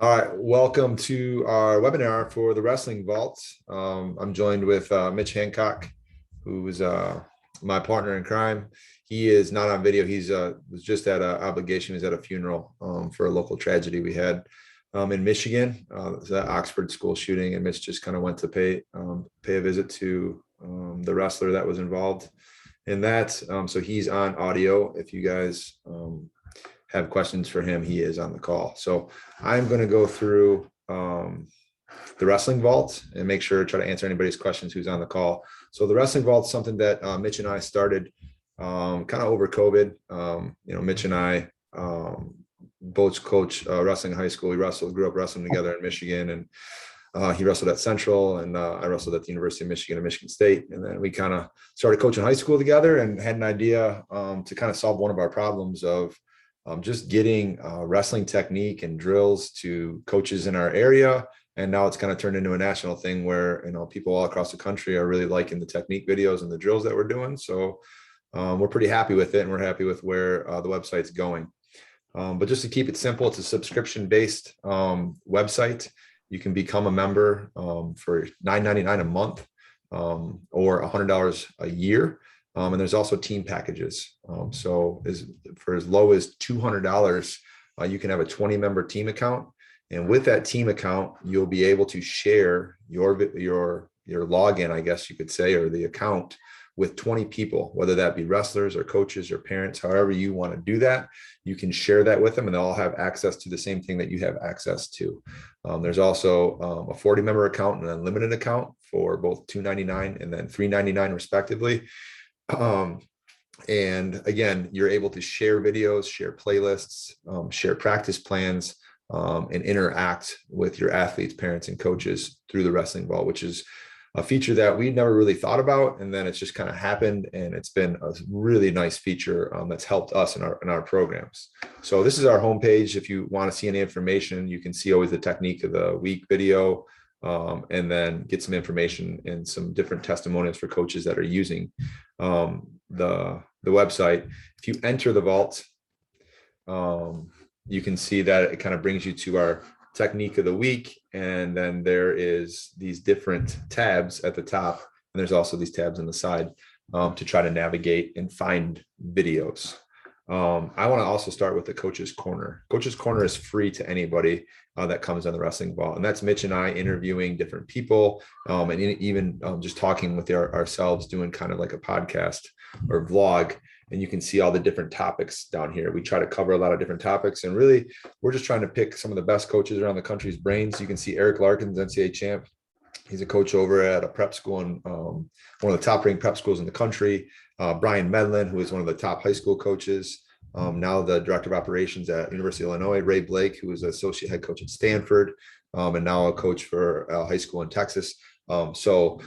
All right, welcome to our webinar for the Wrestling Vault. I'm joined with Mitch Hancock, who is my partner in crime. He is not on video. He's was just at an obligation. He's at a funeral for a local tragedy we had in Michigan. It was that Oxford school shooting, and Mitch just kind of went to pay a visit to the wrestler that was involved in that. So he's on audio. If you guys have questions for him, he is on the call. So I'm going to go through the Wrestling Vault and make sure to try to answer anybody's questions who's on the call. So the Wrestling Vault is something that Mitch and I started kind of over COVID. Mitch and I both coach wrestling in high school. We grew up wrestling together in Michigan, and he wrestled at Central, and I wrestled at the University of Michigan and Michigan State. And then we kind of started coaching high school together and had an idea to kind of solve one of our problems of just getting wrestling technique and drills to coaches in our area. And now it's kind of turned into a national thing where, people all across the country are really liking the technique videos and the drills that we're doing. So we're pretty happy with it, and we're happy with where the website's going. But just to keep it simple, it's a subscription-based website. You can become a member for $9.99 a month or $100 a year. And there's also team packages. So for as low as $200, you can have a 20-member team account. And with that team account, you'll be able to share your login, I guess you could say, or the account with 20 people, whether that be wrestlers or coaches or parents, however you want to do that. You can share that with them, and they'll all have access to the same thing that you have access to. There's also a 40-member account and an unlimited account for both $2.99 and then $3.99 respectively. And again, you're able to share videos, share playlists, share practice plans, and interact with your athletes, parents, and coaches through the Wrestling Vault, which is a feature that we never really thought about. And then it's just kind of happened, and it's been a really nice feature that's helped us in our programs. So this is our homepage. If you want to see any information, you can see always the technique of the week video, and then get some information and some different testimonials for coaches that are using the website. If you enter the vault, you can see that it kind of brings you to our technique of the week. And then there is these different tabs at the top. And there's also these tabs on the side to try to navigate and find videos. I want to also start with the Coach's Corner. Coach's Corner is free to anybody that comes on the Wrestling Vault. And that's Mitch and I interviewing different people, and even just talking with ourselves, doing kind of like a podcast or vlog. And you can see all the different topics down here. We try to cover a lot of different topics, and really we're just trying to pick some of the best coaches around the country's brains. You can see Eric Larkins, NCAA champ. He's a coach over at a prep school in one of the top ranked prep schools in the country. Brian Medlin, who is one of the top high school coaches, now the director of operations at University of Illinois. Ray Blake, who is associate head coach at Stanford, and now a coach for high school in Texas. So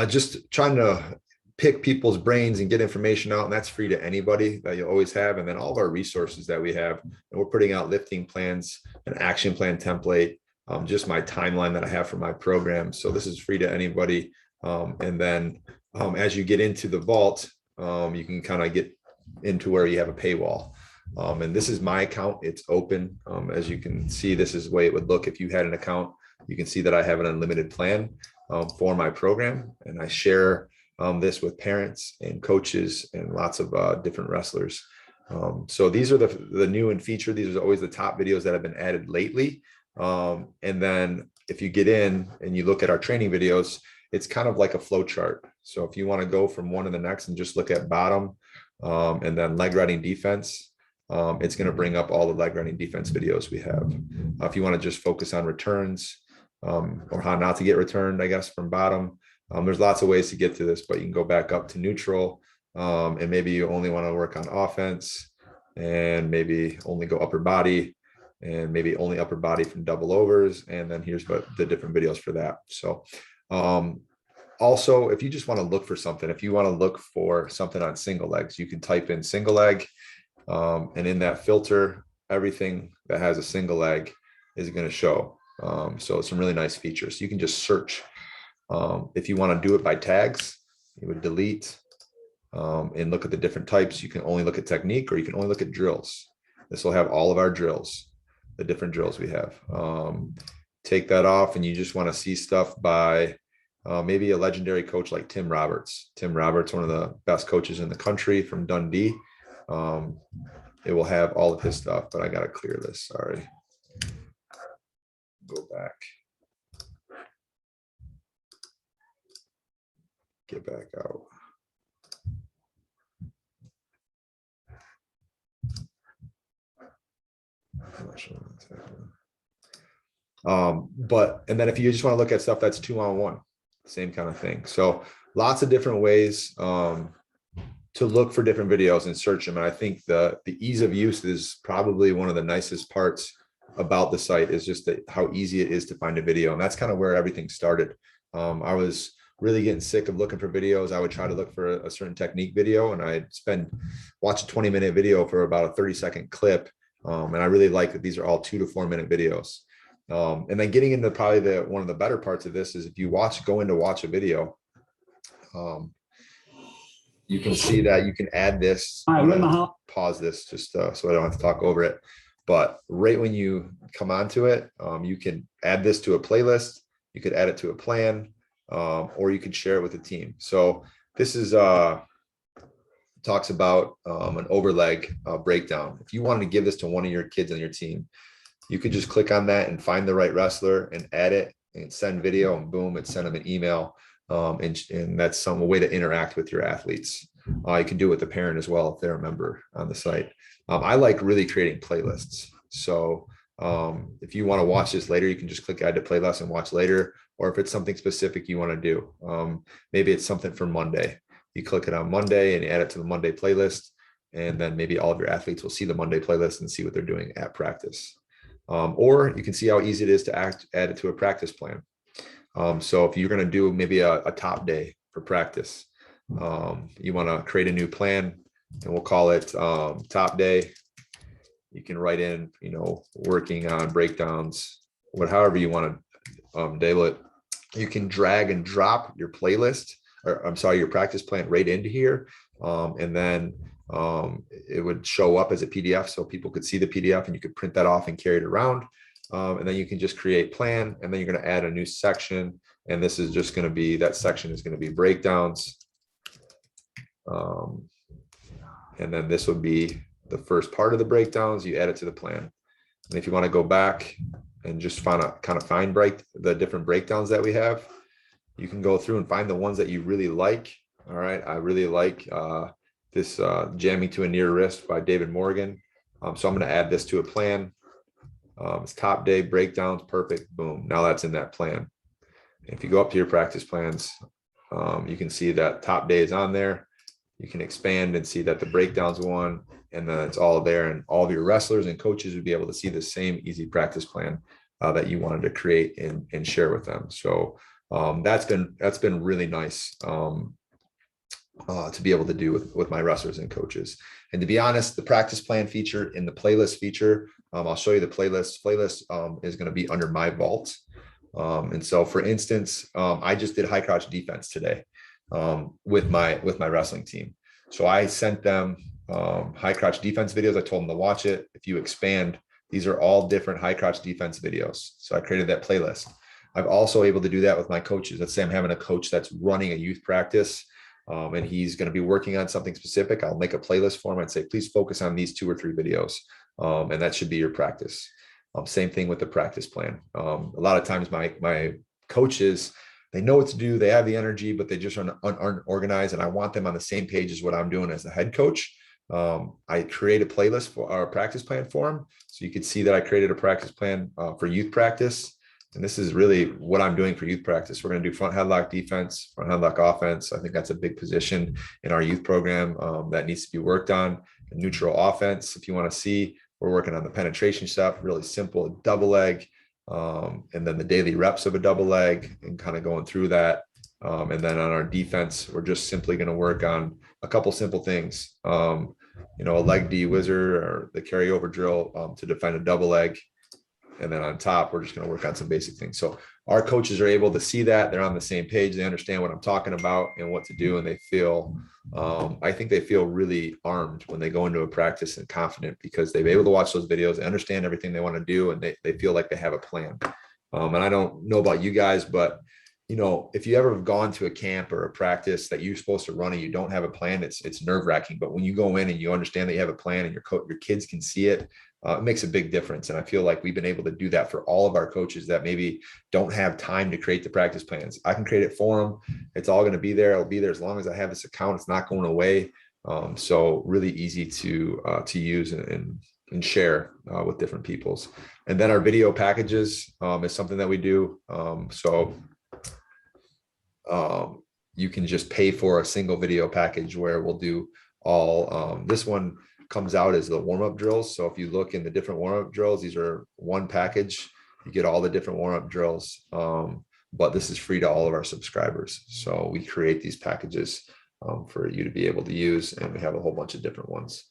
just trying to pick people's brains and get information out, and that's free to anybody that you always have. And then all of our resources that we have, and we're putting out lifting plans, an action plan template, just my timeline that I have for my program. So this is free to anybody. And then as you get into the vault, you can kind of get into where you have a paywall. And this is my account. It's open. As you can see, this is the way it would look if you had an account. You can see that I have an unlimited plan for my program, and I share this with parents and coaches and lots of different wrestlers. So these are the new and featured. These are always the top videos that have been added lately. And then if you get in and you look at our training videos, it's kind of like a flow chart. So if you want to go from one to the next and just look at bottom and then leg riding defense, it's going to bring up all the leg riding defense videos we have. If you want to just focus on returns or how not to get returned, I guess, from bottom, there's lots of ways to get to this, but you can go back up to neutral, and maybe you only want to work on offense, and maybe only go upper body, and maybe only upper body from double overs. And then here's what the different videos for that. So also, if you just want to look for something, if you want to look for something on single legs, you can type in single leg, and in that filter, everything that has a single leg is going to show. So some really nice features. You can just search. If you want to do it by tags, you would delete and look at the different types. You can only look at technique, or you can only look at drills. This will have all of our drills. the different drills we have. Take that off and you just want to see stuff by maybe a legendary coach like Tim Roberts. Tim Roberts, one of the best coaches in the country from Dundee. It will have all of his stuff, but I got to clear this. Sorry. Go back. Get back out. I'm not sure what's happening. And then if you just want to look at stuff that's 2-on-1, same kind of thing. So lots of different ways to look for different videos and search them. And I think the ease of use is probably one of the nicest parts about the site, is just how easy it is to find a video. And that's kind of where everything started. I was really getting sick of looking for videos. I would try to look for a certain technique video, and I'd watch a 20-minute video for about a 30-second clip. And I really like that these are all 2 to 4 minute videos. And then getting into probably one of the better parts of this is if you go in to watch a video, you can see that you can add this. Pause this just so I don't have to talk over it. But right when you come onto it, you can add this to a playlist. You could add it to a plan, or you could share it with the team. So this is talks about an overleg breakdown. If you wanted to give this to one of your kids on your team, you could just click on that and find the right wrestler and add it and send video, and boom, it send them an email. And that's some way to interact with your athletes. You can do it with the parent as well if they're a member on the site. I like really creating playlists. So if you want to watch this later, you can just click add to playlist and watch later. Or if it's something specific you want to do, maybe it's something for Monday. You click it on Monday and add it to the Monday playlist. And then maybe all of your athletes will see the Monday playlist and see what they're doing at practice. Or you can see how easy it is to add it to a practice plan. So if you're going to do maybe a top day for practice, you want to create a new plan, and we'll call it top day. You can write in, working on breakdowns, however you want to label it. You can drag and drop your playlist, or I'm sorry, your practice plan right into here. And then it would show up as a PDF so people could see the PDF, and you could print that off and carry it around. And then you can just create plan, and then you're going to add a new section. And this is just going to be, that section is going to be breakdowns. And then this would be the first part of the breakdowns. You add it to the plan. And if you want to go back and just find the different breakdowns that we have, you can go through and find the ones that you really like. All right. I really like this jamming to a near wrist by David Morgan. So I'm going to add this to a plan. It's top day breakdowns. Perfect. Boom. Now that's in that plan. If you go up to your practice plans, you can see that top day is on there. You can expand and see that the breakdowns one, and then it's all there, and all of your wrestlers and coaches would be able to see the same easy practice plan that you wanted to create and share with them. So that's been really nice to be able to do with my wrestlers and coaches. And to be honest, the practice plan feature and the playlist feature, I'll show you the playlist. Playlist is going to be under my vault. And so, for instance, I just did high crotch defense today with my wrestling team. So I sent them high crotch defense videos. I told them to watch it. If you expand, these are all different high crotch defense videos. So I created that playlist. I'm also able to do that with my coaches. Let's say I'm having a coach that's running a youth practice, and he's going to be working on something specific. I'll make a playlist for him and say, please focus on these 2 or 3 videos. And that should be your practice. Same thing with the practice plan. A lot of times my coaches, they know what to do. They have the energy, but they just aren't organized. And I want them on the same page as what I'm doing as the head coach. I create a playlist for our practice plan for them. So you can see that I created a practice plan for youth practice. And this is really what I'm doing for youth practice. We're going to do front headlock defense, front headlock offense. I think that's a big position in our youth program that needs to be worked on. And neutral offense, if you want to see, we're working on the penetration stuff, really simple, double leg, and then the daily reps of a double leg, and kind of going through that. And then on our defense, we're just simply going to work on a couple simple things. A leg D wizard, or the carryover drill to defend a double leg. And then on top, we're just going to work on some basic things. So our coaches are able to see that they're on the same page. They understand what I'm talking about and what to do. And they feel, I think they feel really armed when they go into a practice and confident because they've been able to watch those videos. They understand everything they want to do, and they feel like they have a plan. And I don't know about you guys, but if you ever have gone to a camp or a practice that you're supposed to run and you don't have a plan, it's nerve wracking. But when you go in and you understand that you have a plan and your kids can see it, it makes a big difference. And I feel like we've been able to do that for all of our coaches that maybe don't have time to create the practice plans. I can create it for them. It's all going to be there. It'll be there as long as I have this account. It's not going away. So really easy to use and share with different peoples. And then our video packages is something that we do. You can just pay for a single video package where we'll do all, this one comes out as the warm-up drills. So if you look in the different warm-up drills, these are one package, you get all the different warm-up drills. But this is free to all of our subscribers. So we create these packages for you to be able to use, and we have a whole bunch of different ones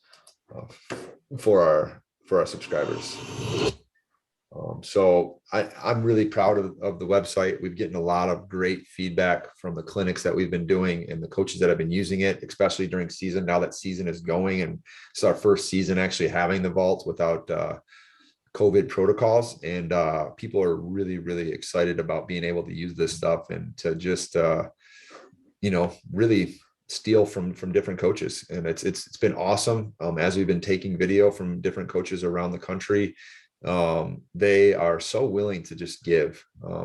for our subscribers. So I'm really proud of the website. We've gotten a lot of great feedback from the clinics that we've been doing and the coaches that have been using it, especially during season. Now that season is going, and it's our first season actually having the vault without COVID protocols. And people are really, really excited about being able to use this stuff and to just, really steal from different coaches. And it's been awesome. As we've been taking video from different coaches around the country, they are so willing to just give.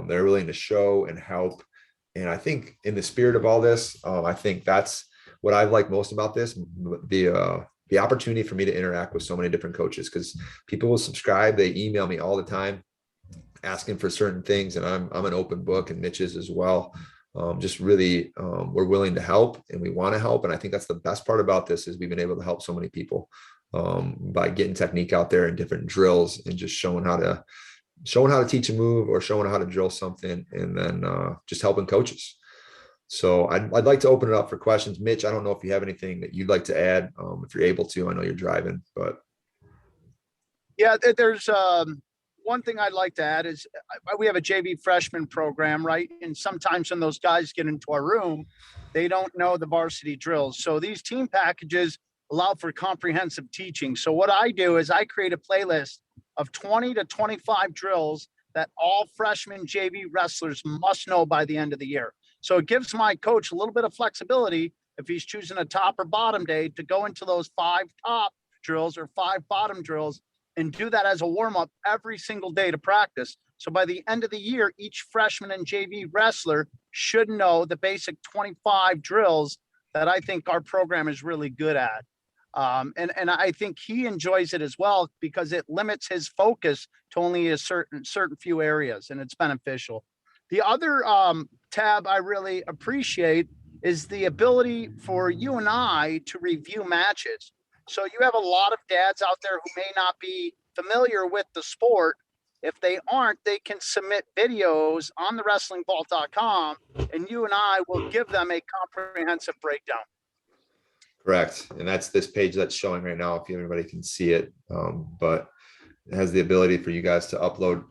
They're willing to show and help. And I think in the spirit of all this, I think that's what I like most about this, the opportunity for me to interact with so many different coaches, because people will subscribe. They email me all the time asking for certain things. And I'm an open book, and Mitch is as well. Just really, we're willing to help, and we want to help. And I think that's the best part about this, is we've been able to help so many people by getting technique out there and different drills, and just showing how to teach a move or showing how to drill something, and then just helping coaches. So I'd like to open it up for questions. Mitch, I don't know if you have anything that you'd like to add, if you're able to. I know you're driving, but. Yeah, there's one thing I'd like to add is we have a JV freshman program, right? And sometimes when those guys get into our room, they don't know the varsity drills. So these team packages allow for comprehensive teaching. So what I do is I create a playlist of 20 to 25 drills that all freshman JV wrestlers must know by the end of the year. So it gives my coach a little bit of flexibility if he's choosing a top or bottom day to go into those 5 top drills or 5 bottom drills and do that as a warm-up every single day to practice. So by the end of the year, each freshman and JV wrestler should know the basic 25 drills that I think our program is really good at. And I think he enjoys it as well, because it limits his focus to only a certain few areas, and it's beneficial. The other tab I really appreciate is the ability for you and I to review matches. So you have a lot of dads out there who may not be familiar with the sport. If they aren't, they can submit videos on the wrestlingvault.com, and you and I will give them a comprehensive breakdown. Correct. And that's this page that's showing right now, if everybody can see it. But it has the ability for you guys to upload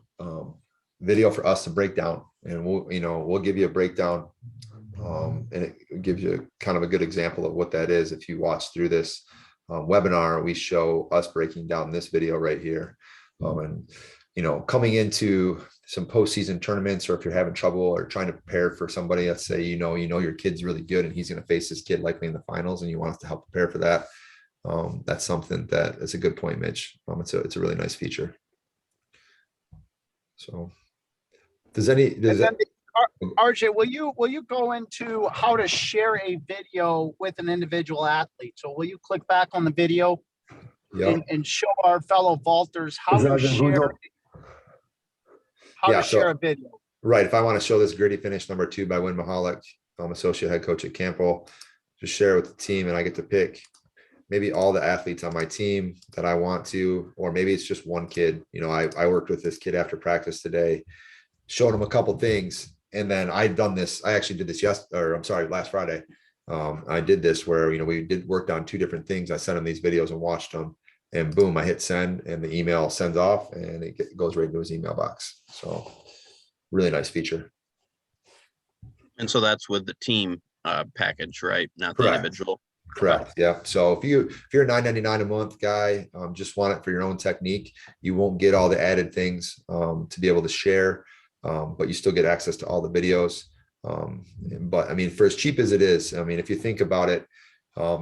video for us to break down, and we'll give you a breakdown. And it gives you kind of a good example of what that is. If you watch through this webinar, we show us breaking down this video right here. And coming into some postseason tournaments, or if you're having trouble or trying to prepare for somebody, let's say your kid's really good and he's going to face this kid likely in the finals, and you want us to help prepare for that. That's something that is a good point, Mitch. It's a really nice feature. So RJ, will you go into how to share a video with an individual athlete? So will you click back on the video? Yep. And show our fellow vaulters how to share a video? Right. If I want to show this gritty finish number 2 by Win Mahalik, I'm associate head coach at Campbell, just share it with the team, and I get to pick maybe all the athletes on my team that I want to, or maybe it's just one kid. I worked with this kid after practice today, showed him a couple things. And then I actually did this last Friday. I did this where, we worked on 2 different things. I sent him these videos and watched them. and boom, I hit send and the email sends off and goes right into his email box. So really nice feature. And so that's with the team package, right? Not the Correct. individual. Correct. Yeah. So if you're a $9.99 a month guy, just want it for your own technique, you won't get all the added things to be able to share, but you still get access to all the videos. But I mean, for as cheap as it is, I mean, if you think about it,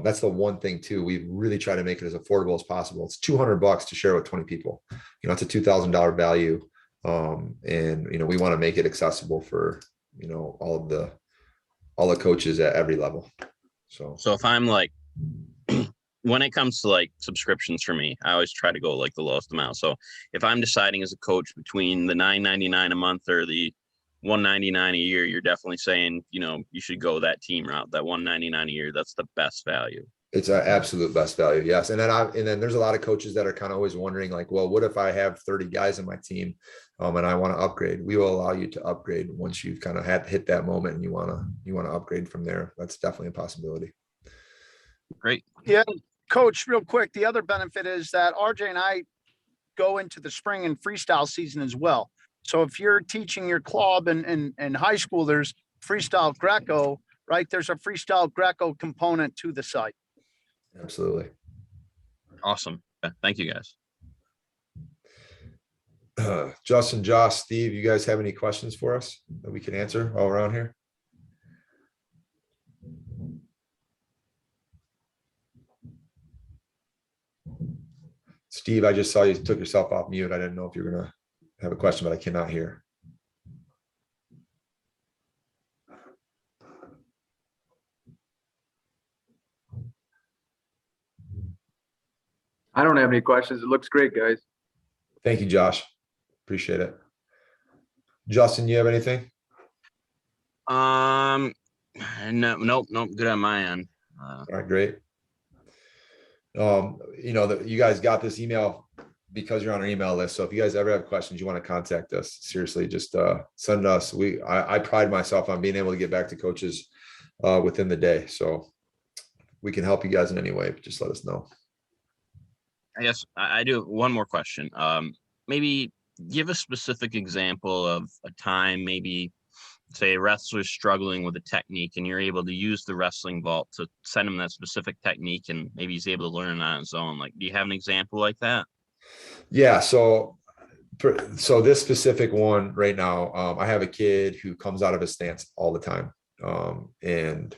that's the one thing too. We really try to make it as affordable as possible. It's $200 to share with 20 people. You know, it's a $2,000 value, and you know we want to make it accessible for all the coaches at every level. So if I'm like, when it comes to like subscriptions for me, I always try to go like the lowest amount. So if I'm deciding as a coach between the $9.99 a month or the $199 a year, you're definitely saying, you should go that team route, that $199 a year. That's the best value. It's our absolute best value. Yes. And then there's a lot of coaches that are kind of always wondering like, well, what if I have 30 guys in my team and I want to upgrade? We will allow you to upgrade once you've kind of hit that moment and you want to upgrade from there. That's definitely a possibility. Great. Yeah. Coach, real quick, the other benefit is that RJ and I go into the spring and freestyle season as well. So if you're teaching your club and high schoolers freestyle Greco, right, there's a freestyle Greco component to the site. Absolutely. Awesome. Thank you guys. Justin, Josh, Steve, you guys have any questions for us that we can answer all around here? Steve, I just saw you took yourself off mute. I didn't know if you were going to have a question, but I cannot hear. I don't have any questions. It looks great, guys. Thank you, Josh. Appreciate it. Justin, you have anything? No, nope. Good on my end. All right, great. You guys got this email because you're on our email list. So if you guys ever have questions, you want to contact us, seriously, just send us. I pride myself on being able to get back to coaches within the day. So we can help you guys in any way, but just let us know. I guess I do one more question. Maybe give a specific example of a time, maybe say a wrestler's struggling with a technique and you're able to use the wrestling vault to send him that specific technique and maybe he's able to learn it on his own. Like, do you have an example like that? Yeah. So this specific one right now, I have a kid who comes out of his stance all the time. And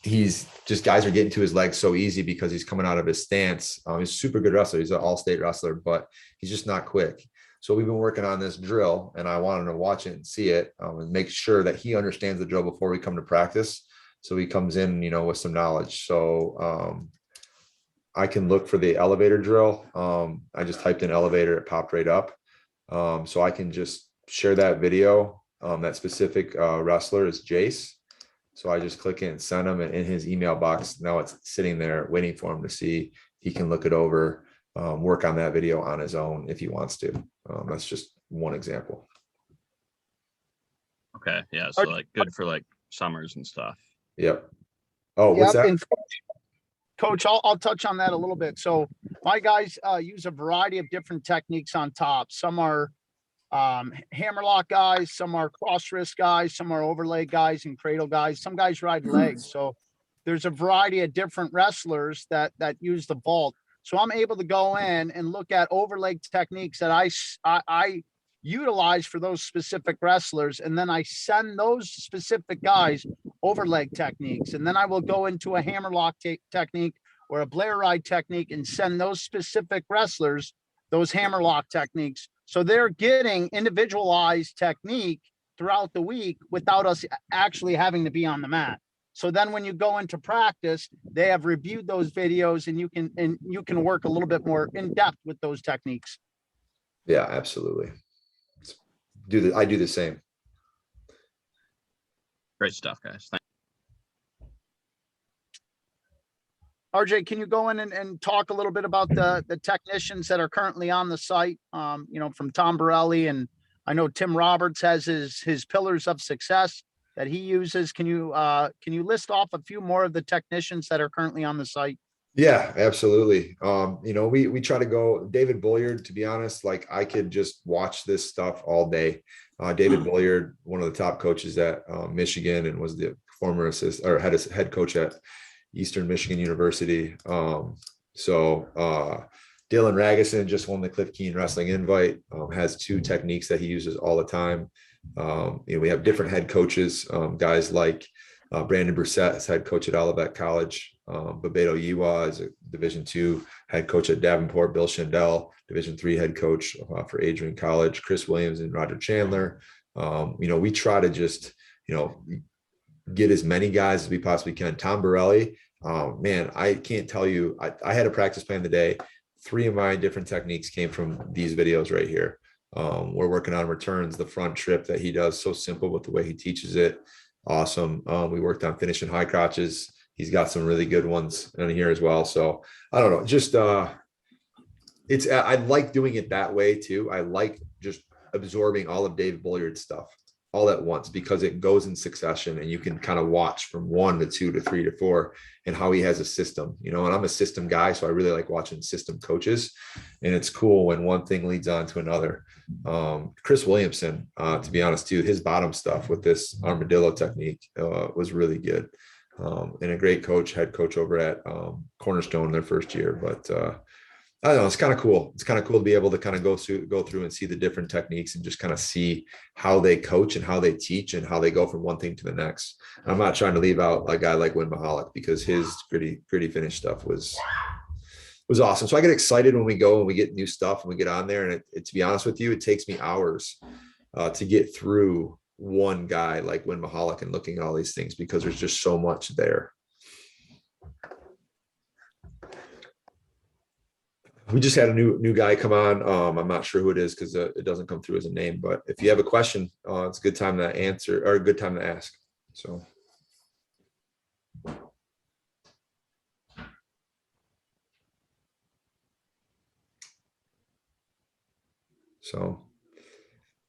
he's just, guys are getting to his legs so easy because he's coming out of his stance. He's a super good wrestler. He's an all-state wrestler, but he's just not quick. So we've been working on this drill and I wanted to watch it and see it and make sure that he understands the drill before we come to practice. So he comes in, with some knowledge. So I can look for the elevator drill. I just typed in elevator, it popped right up. So I can just share that video. That specific wrestler is Jace. So I just click it and send him, and in his email box, now it's sitting there waiting for him to see. He can look it over, work on that video on his own if he wants to. That's just one example. Okay. Yeah. So like good for like summers and stuff. Yep. Oh, what's that? And Coach, I'll touch on that a little bit. So my guys use a variety of different techniques on top. Some are hammerlock guys, some are cross wrist guys, some are overlay guys and cradle guys. Some guys ride legs. So there's a variety of different wrestlers that use the vault. So I'm able to go in and look at overlay techniques that I utilize for those specific wrestlers. And then I send those specific guys overlay techniques. And then I will go into a hammerlock technique or a Blair ride technique and send those specific wrestlers those hammerlock techniques. So they're getting individualized technique throughout the week without us actually having to be on the mat. So then when you go into practice, they have reviewed those videos and you can work a little bit more in depth with those techniques. Yeah, absolutely. I do the same. Great stuff, guys. Thanks. RJ, can you go in and talk a little bit about the technicians that are currently on the site? From Tom Borelli, and I know Tim Roberts has his pillars of success that he uses. Can you list off a few more of the technicians that are currently on the site? Yeah, absolutely. We try to go David Bulliard, to be honest, like I could just watch this stuff all day. David Bulliard, one of the top coaches at Michigan, and was the former head coach at Eastern Michigan University. Dylan Ragson just won the Cliff Keen Wrestling Invite, has two techniques that he uses all the time. We have different head coaches, guys like Brandon Brissett is head coach at Olivet College. Bebeto Yiwa is a Division II head coach at Davenport. Bill Shandell, Division III head coach for Adrian College. Chris Williams and Roger Chandler. We try to just, get as many guys as we possibly can. Tom Borelli, man, I can't tell you. I had a practice plan today. 3 of my different techniques came from these videos right here. We're working on returns, the front trip that he does, so simple with the way he teaches it. Awesome. We worked on finishing high crotches. He's got some really good ones in here as well. So I don't know, just I like doing it that way too. I like just absorbing all of Dave Bulliard's stuff all at once because it goes in succession and you can kind of watch from 1 to 2 to 3 to 4 and how he has a system, and I'm a system guy. So I really like watching system coaches, and it's cool when one thing leads on to another. Chris Williamson, to be honest too, his bottom stuff with this armadillo technique was really good. And a great head coach over at Cornerstone their first year. But I don't know, it's kind of cool. It's kind of cool to be able to kind of go through and see the different techniques and just kind of see how they coach and how they teach and how they go from one thing to the next. I'm not trying to leave out a guy like Win Mahalik because his gritty finish stuff was awesome. So I get excited when we go and we get new stuff and we get on there. And to be honest with you, it takes me hours to get through one guy like Win Mahalik and looking at all these things because there's just so much there. We just had a new guy come on. I'm not sure who it is because it doesn't come through as a name. But if you have a question, it's a good time to answer or a good time to ask. So.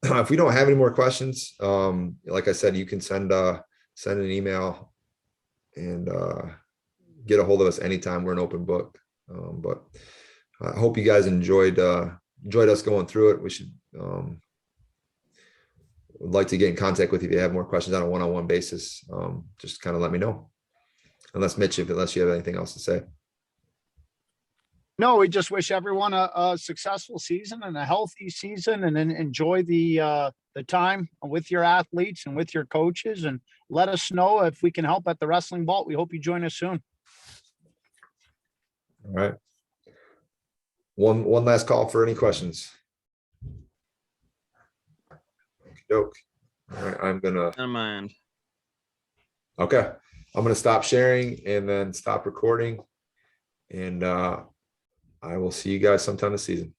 If we don't have any more questions, like I said, you can send an email and get a hold of us anytime. We're an open book. But I hope you guys enjoyed us going through it. We should would like to get in contact with you if you have more questions on a one-on-one basis. Just kind of let me know. Unless you have anything else to say. No, we just wish everyone a successful season and a healthy season, and then enjoy the time with your athletes and with your coaches, and let us know if we can help at the Wrestling Vault. We hope you join us soon. All right. One last call for any questions. Doke. All right, I'm gonna. Never mind. Okay, I'm gonna stop sharing and then stop recording, and I will see you guys sometime this season.